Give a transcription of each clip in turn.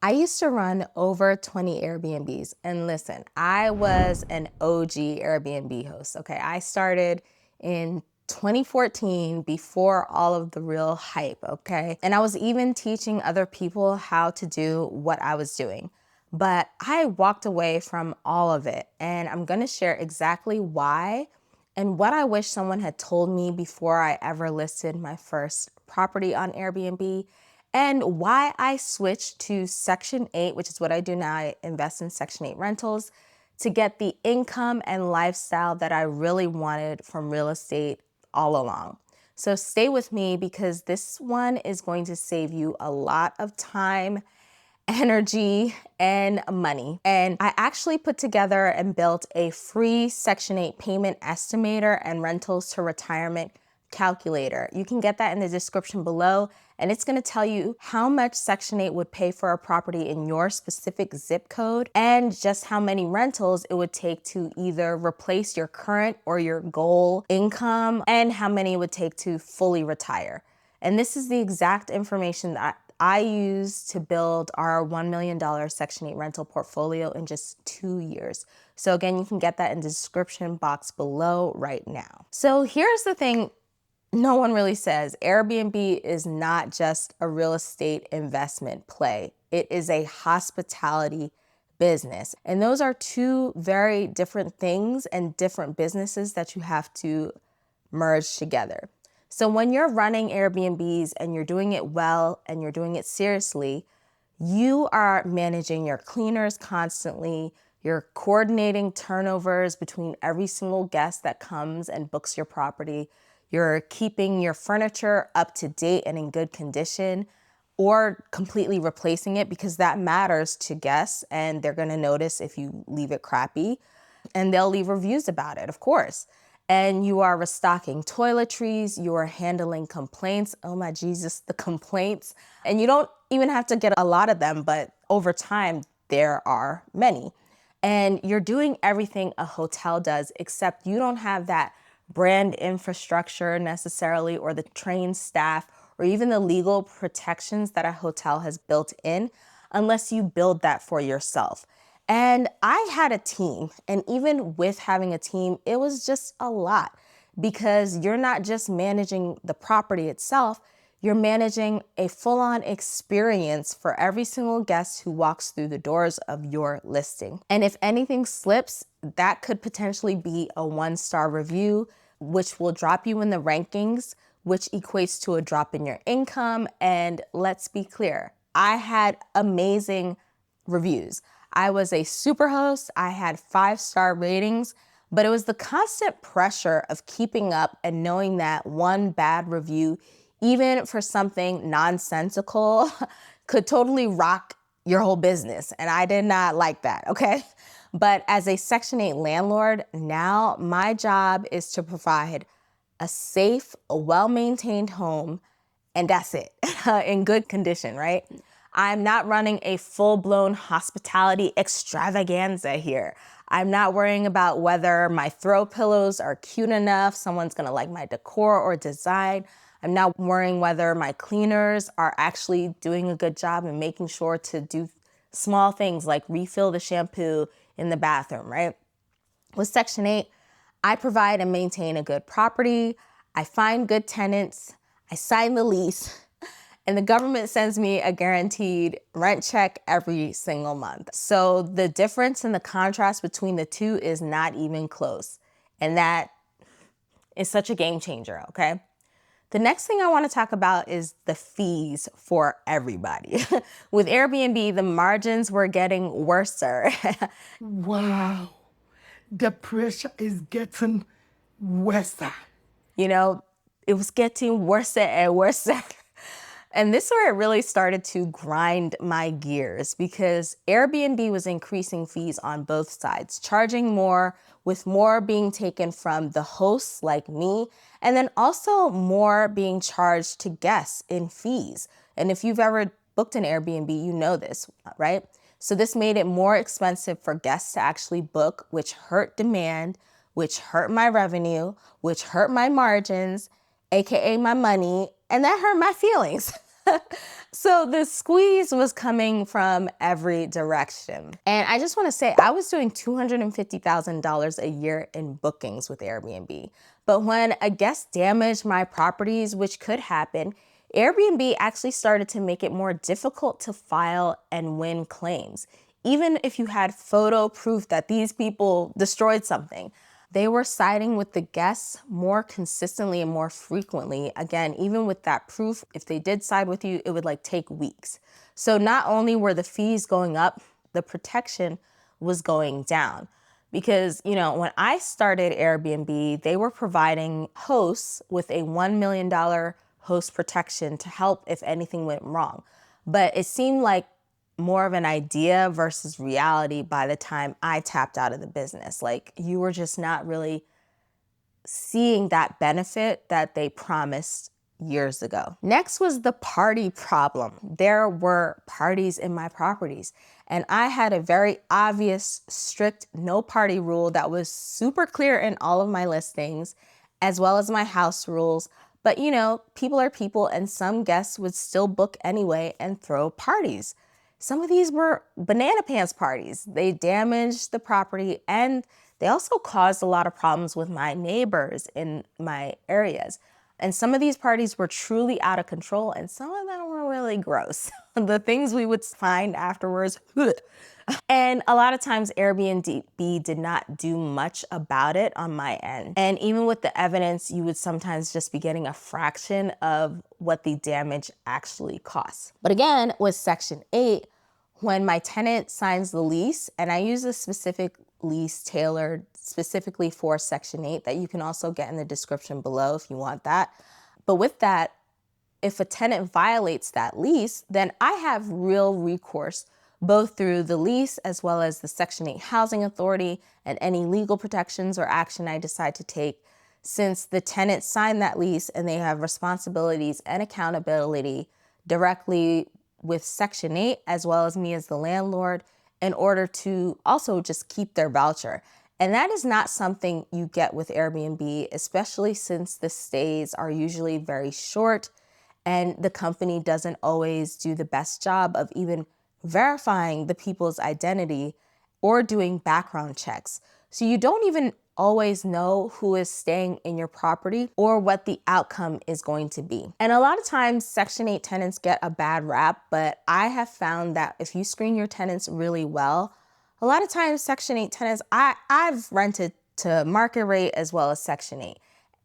I used to run over 20 Airbnbs. And listen, I was an OG Airbnb host. Okay. I started in 2014 before all of the real hype. Okay. And I was even teaching other people how to do what I was doing. But I walked away from all of it. And I'm going to share exactly why and what I wish someone had told me before I ever listed my first property on Airbnb, and why I switched to Section 8, which is what I do now. I invest in Section 8 rentals to get the income and lifestyle that I really wanted from real estate all along. So stay with me because this one is going to save you a lot of time, energy, and money. And I actually put together and built a free Section 8 payment estimator and rentals to retirement calculator. You can get that in the description below, and it's gonna tell you how much Section 8 would pay for a property in your specific zip code and just how many rentals it would take to either replace your current or your goal income and how many it would take to fully retire. And this is the exact information that I used to build our $1 million Section 8 rental portfolio in just 2 years. So again, you can get that in the description box below right now. So here's the thing no one really says. Airbnb is not just a real estate investment play. It is a hospitality business. And those are two very different things and different businesses that you have to merge together. So when you're running Airbnbs and you're doing it well and you're doing it seriously, you are managing your cleaners constantly. You're coordinating turnovers between every single guest that comes and books your property. You're keeping your furniture up to date and in good condition, or completely replacing it because that matters to guests and they're gonna notice if you leave it crappy and they'll leave reviews about it, of course. And you are restocking toiletries, you are handling complaints. Oh my Jesus, the complaints. And you don't even have to get a lot of them, but over time, there are many. And you're doing everything a hotel does, except you don't have that brand infrastructure necessarily, or the trained staff, or even the legal protections that a hotel has built in, unless you build that for yourself. And I had a team, and even with having a team, it was just a lot because you're not just managing the property itself, you're managing a full-on experience for every single guest who walks through the doors of your listing. And if anything slips, that could potentially be a 1-star review, which will drop you in the rankings, which equates to a drop in your income. And let's be clear, I had amazing reviews. I was a super host, I had 5-star ratings, but it was the constant pressure of keeping up and knowing that one bad review, even for something nonsensical, could totally rock your whole business. And I did not like that, okay? But as a Section 8 landlord, now my job is to provide a safe, a well-maintained home, and that's it, in good condition, right? I'm not running a full-blown hospitality extravaganza here. I'm not worrying about whether my throw pillows are cute enough, someone's gonna like my decor or design. I'm not worrying whether my cleaners are actually doing a good job and making sure to do small things like refill the shampoo in the bathroom, right? With Section 8, I provide and maintain a good property, I find good tenants, I sign the lease, and the government sends me a guaranteed rent check every single month. So the difference in the contrast between the two is not even close. And that is such a game changer, okay? The next thing I want to talk about is the fees for everybody. With Airbnb, the margins were getting worser. Wow, the pressure is getting worse. You know, it was getting worse and worse. And this is where it really started to grind my gears because Airbnb was increasing fees on both sides, charging more, with more being taken from the hosts like me, and then also more being charged to guests in fees. And if you've ever booked an Airbnb, you know this, right? So this made it more expensive for guests to actually book, which hurt demand, which hurt my revenue, which hurt my margins, AKA my money, and that hurt my feelings. So the squeeze was coming from every direction. And I just want to say, I was doing $250,000 a year in bookings with Airbnb. But when a guest damaged my properties, which could happen, Airbnb actually started to make it more difficult to file and win claims. Even if you had photo proof that these people destroyed something, they were siding with the guests more consistently and more frequently. Again, even with that proof, if they did side with you, it would take weeks. So not only were the fees going up, the protection was going down. Because, when I started Airbnb, they were providing hosts with a $1 million host protection to help if anything went wrong. But it seemed like more of an idea versus reality by the time I tapped out of the business. You were just not really seeing that benefit that they promised years ago. Next was the party problem. There were parties in my properties, and I had a very obvious, strict no party rule that was super clear in all of my listings, as well as my house rules. But people are people, and some guests would still book anyway and throw parties. Some of these were banana pants parties. They damaged the property, and they also caused a lot of problems with my neighbors in my areas. And some of these parties were truly out of control, and some of them were really gross. The things we would find afterwards. And a lot of times Airbnb did not do much about it on my end. And even with the evidence, you would sometimes just be getting a fraction of what the damage actually costs. But again, with Section 8, when my tenant signs the lease, and I use a specific lease tailored specifically for Section 8 that you can also get in the description below if you want that. But with that, if a tenant violates that lease, then I have real recourse both through the lease as well as the Section 8 Housing Authority and any legal protections or action I decide to take, since the tenant signed that lease and they have responsibilities and accountability directly with Section 8 as well as me as the landlord in order to also just keep their voucher. And that is not something you get with Airbnb, especially since the stays are usually very short and the company doesn't always do the best job of even verifying the people's identity or doing background checks. So you don't even always know who is staying in your property or what the outcome is going to be. And a lot of times Section 8 tenants get a bad rap, but I have found that if you screen your tenants really well, a lot of times Section 8 tenants, I've rented to market rate as well as Section 8.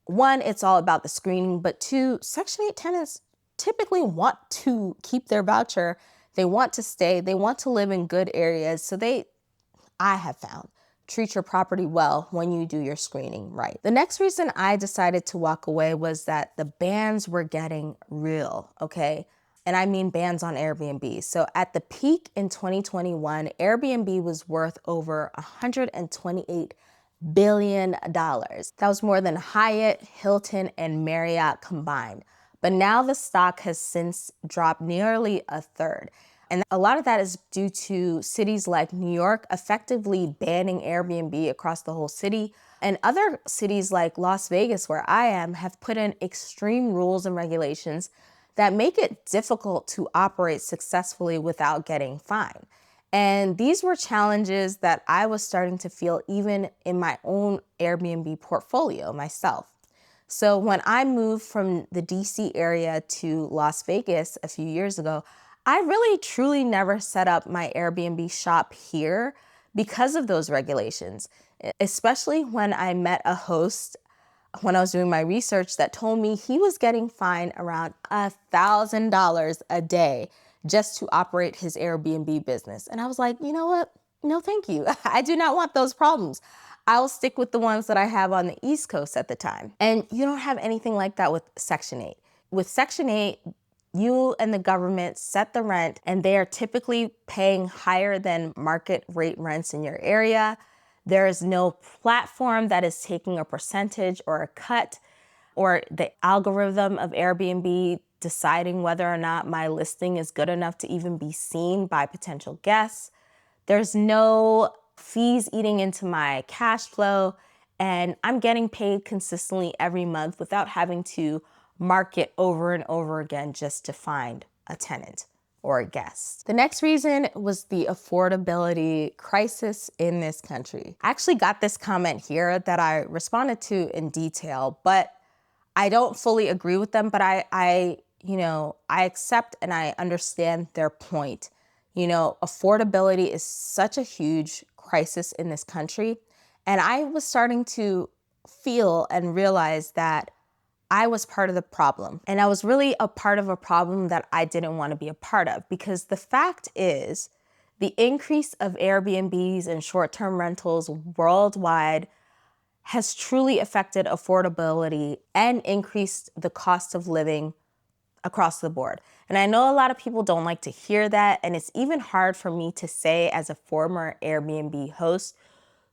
One, it's all about the screening, but two, Section 8 tenants typically want to keep their voucher. They want to stay, they want to live in good areas. So I have found, treat your property well when you do your screening right. The next reason I decided to walk away was that the bans were getting real, okay? And I mean bans on Airbnb. So at the peak in 2021, Airbnb was worth over $128 billion. That was more than Hyatt, Hilton, and Marriott combined. But now the stock has since dropped nearly a third. And a lot of that is due to cities like New York effectively banning Airbnb across the whole city. And other cities like Las Vegas, where I am, have put in extreme rules and regulations that make it difficult to operate successfully without getting fined. And these were challenges that I was starting to feel even in my own Airbnb portfolio myself. So when I moved from the DC area to Las Vegas a few years ago, I really truly never set up my Airbnb shop here because of those regulations, especially when I met a host when I was doing my research that told me he was getting fined around $1,000 a day just to operate his Airbnb business. And I was like, you know what? No, thank you. I do not want those problems. I'll stick with the ones that I have on the East Coast at the time. And you don't have anything like that with Section 8. With Section 8, you and the government set the rent, and they are typically paying higher than market rate rents in your area. There is no platform that is taking a percentage or a cut, or the algorithm of Airbnb deciding whether or not my listing is good enough to even be seen by potential guests. There's no fees eating into my cash flow, and I'm getting paid consistently every month without having to market over and over again just to find a tenant or a guest. The next reason was the affordability crisis in this country. I actually got this comment here that I responded to in detail, but I don't fully agree with them, but I accept and I understand their point. Affordability is such a huge crisis in this country. And I was starting to feel and realize that I was part of the problem. And I was really a part of a problem that I didn't want to be a part of, because the fact is the increase of Airbnbs and short-term rentals worldwide has truly affected affordability and increased the cost of living across the board. And I know a lot of people don't like to hear that, and it's even hard for me to say as a former Airbnb host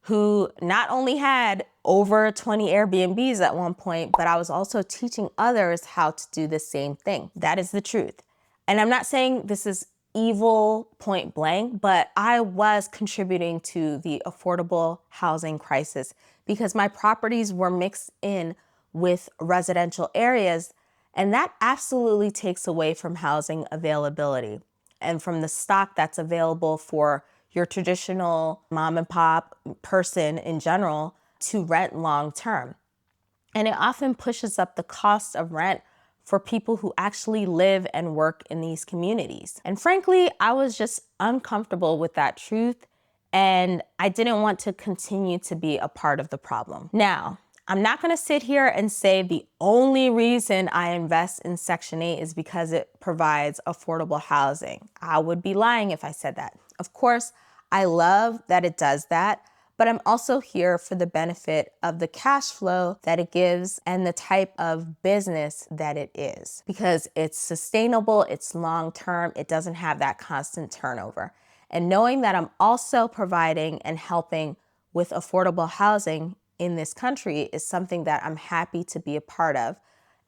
who not only had over 20 Airbnbs at one point, but I was also teaching others how to do the same thing. That is the truth. And I'm not saying this is evil point blank, but I was contributing to the affordable housing crisis because my properties were mixed in with residential areas, and that absolutely takes away from housing availability and from the stock that's available for your traditional mom and pop person in general to rent long term. And it often pushes up the cost of rent for people who actually live and work in these communities. And frankly, I was just uncomfortable with that truth, and I didn't want to continue to be a part of the problem. Now, I'm not gonna sit here and say the only reason I invest in Section 8 is because it provides affordable housing. I would be lying if I said that. Of course, I love that it does that, but I'm also here for the benefit of the cash flow that it gives and the type of business that it is, because it's sustainable, it's long-term, it doesn't have that constant turnover. And knowing that I'm also providing and helping with affordable housing in this country is something that I'm happy to be a part of.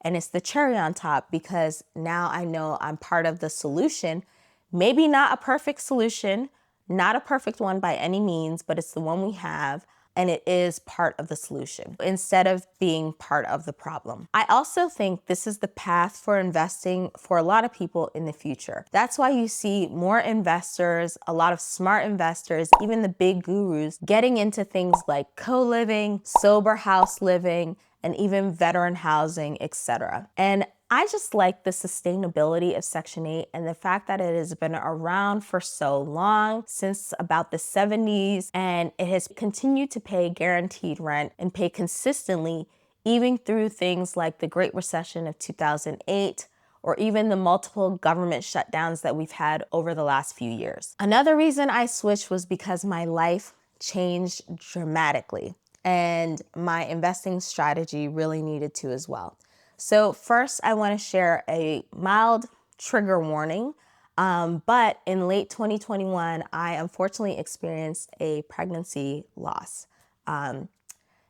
And it's the cherry on top, because now I know I'm part of the solution. Maybe not a perfect solution, not a perfect one by any means, but it's the one we have, and it is part of the solution instead of being part of the problem. I also think this is the path for investing for a lot of people in the future. That's why you see more investors, a lot of smart investors, even the big gurus, getting into things like co-living, sober house living, and even veteran housing, etc. And I just like the sustainability of Section 8 and the fact that it has been around for so long, since about the 70s, and it has continued to pay guaranteed rent and pay consistently, even through things like the Great Recession of 2008, or even the multiple government shutdowns that we've had over the last few years. Another reason I switched was because my life changed dramatically, and my investing strategy really needed to as well. So first, I want to share a mild trigger warning, but in late 2021, I unfortunately experienced a pregnancy loss in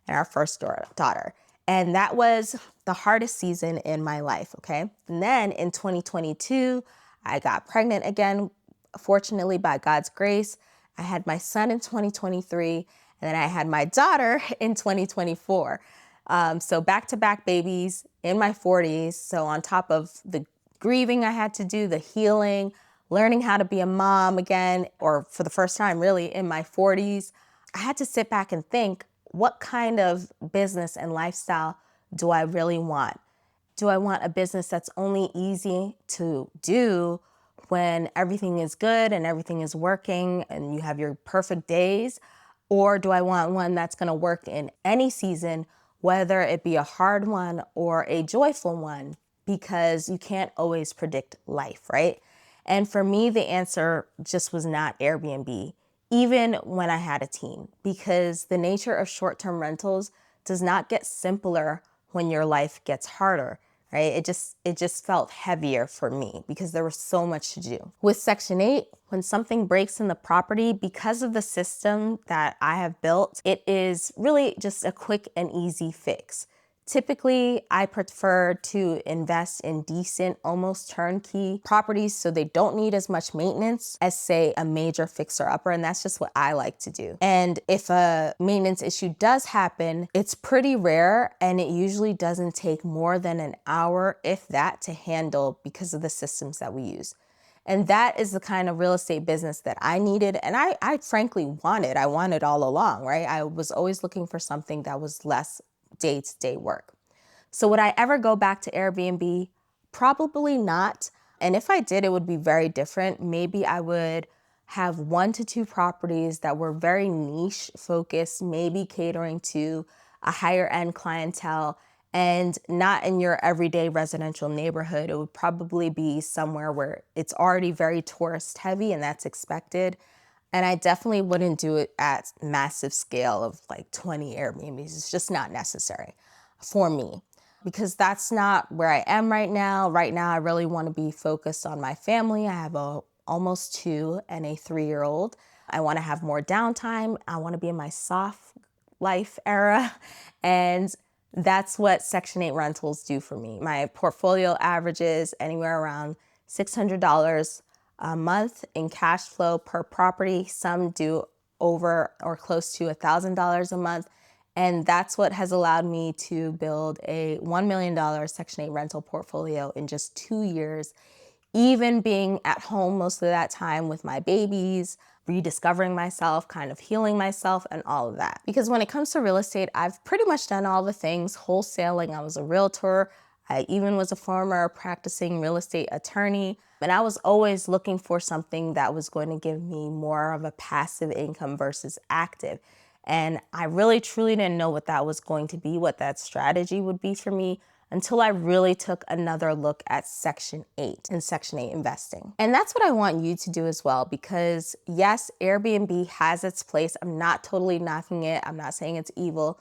our first daughter. And that was the hardest season in my life, okay? And then in 2022, I got pregnant again, fortunately by God's grace. I had my son in 2023, and then I had my daughter in 2024. So back-to-back babies in my 40s. So on top of the grieving I had to do, the healing, learning how to be a mom again, or for the first time really in my 40s, I had to sit back and think, what kind of business and lifestyle do I really want? Do I want a business that's only easy to do when everything is good and everything is working and you have your perfect days? Or do I want one that's gonna work in any season, whether it be a hard one or a joyful one, because you can't always predict life, right? And for me, the answer just was not Airbnb, even when I had a team, because the nature of short-term rentals does not get simpler when your life gets harder, right? It just felt heavier for me because there was so much to do. With Section 8, when something breaks in the property, because of the system that I have built, it is really just a quick and easy fix. Typically, I prefer to invest in decent, almost turnkey properties so they don't need as much maintenance as, say, a major fixer-upper, and that's just what I like to do. And if a maintenance issue does happen, it's pretty rare, and it usually doesn't take more than an hour, if that, to handle because of the systems that we use. And that is the kind of real estate business that I needed, and I frankly wanted. I wanted all along, right? I was always looking for something that was less day-to-day work. So would I ever go back to Airbnb? Probably not. And if I did, it would be very different. Maybe I would have 1 to 2 properties that were very niche focused, maybe catering to a higher end clientele and not in your everyday residential neighborhood. It would probably be somewhere where it's already very tourist heavy and that's expected. And I definitely wouldn't do it at massive scale of like 20 Airbnbs. It's just not necessary for me because that's not where I am right now. Right now, I really want to be focused on my family. I have a almost 2 and a 3-year-old. I want to have more downtime. I want to be in my soft life era. And that's what Section 8 rentals do for me. My portfolio averages anywhere around $600 a month in cash flow per property. Some do over or close to $1,000 a month. And that's what has allowed me to build a $1 million Section 8 rental portfolio in just 2 years, even being at home most of that time with my babies, rediscovering myself, kind of healing myself, and all of that. Because when it comes to real estate, I've pretty much done all the things. Wholesaling, I was a realtor. I even was a former practicing real estate attorney. And I was always looking for something that was going to give me more of a passive income versus active. And I really truly didn't know what that was going to be, what that strategy would be for me until I really took another look at Section 8 and Section 8 investing. And that's what I want you to do as well, because yes, Airbnb has its place. I'm not totally knocking it. I'm not saying it's evil,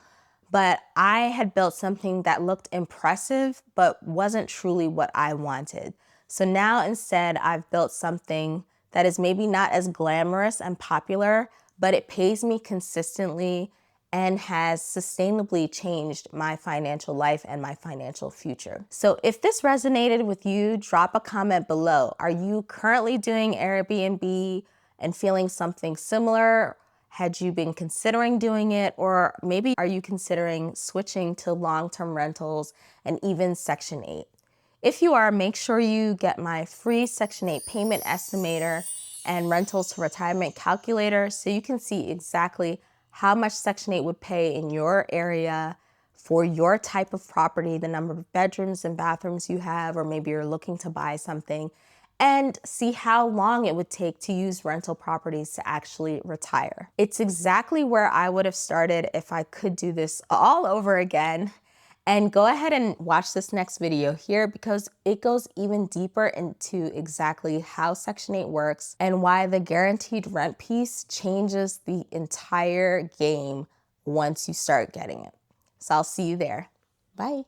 but I had built something that looked impressive, but wasn't truly what I wanted. So now instead, I've built something that is maybe not as glamorous and popular, but it pays me consistently and has sustainably changed my financial life and my financial future. So if this resonated with you, drop a comment below. Are you currently doing Airbnb and feeling something similar? Had you been considering doing it? Or maybe are you considering switching to long-term rentals and even Section 8? If you are, make sure you get my free Section 8 payment estimator and rentals to retirement calculator so you can see exactly how much Section 8 would pay in your area for your type of property, the number of bedrooms and bathrooms you have, or maybe you're looking to buy something, and see how long it would take to use rental properties to actually retire. It's exactly where I would have started if I could do this all over again. And go ahead and watch this next video here because it goes even deeper into exactly how Section 8 works and why the guaranteed rent piece changes the entire game once you start getting it. So I'll see you there. Bye.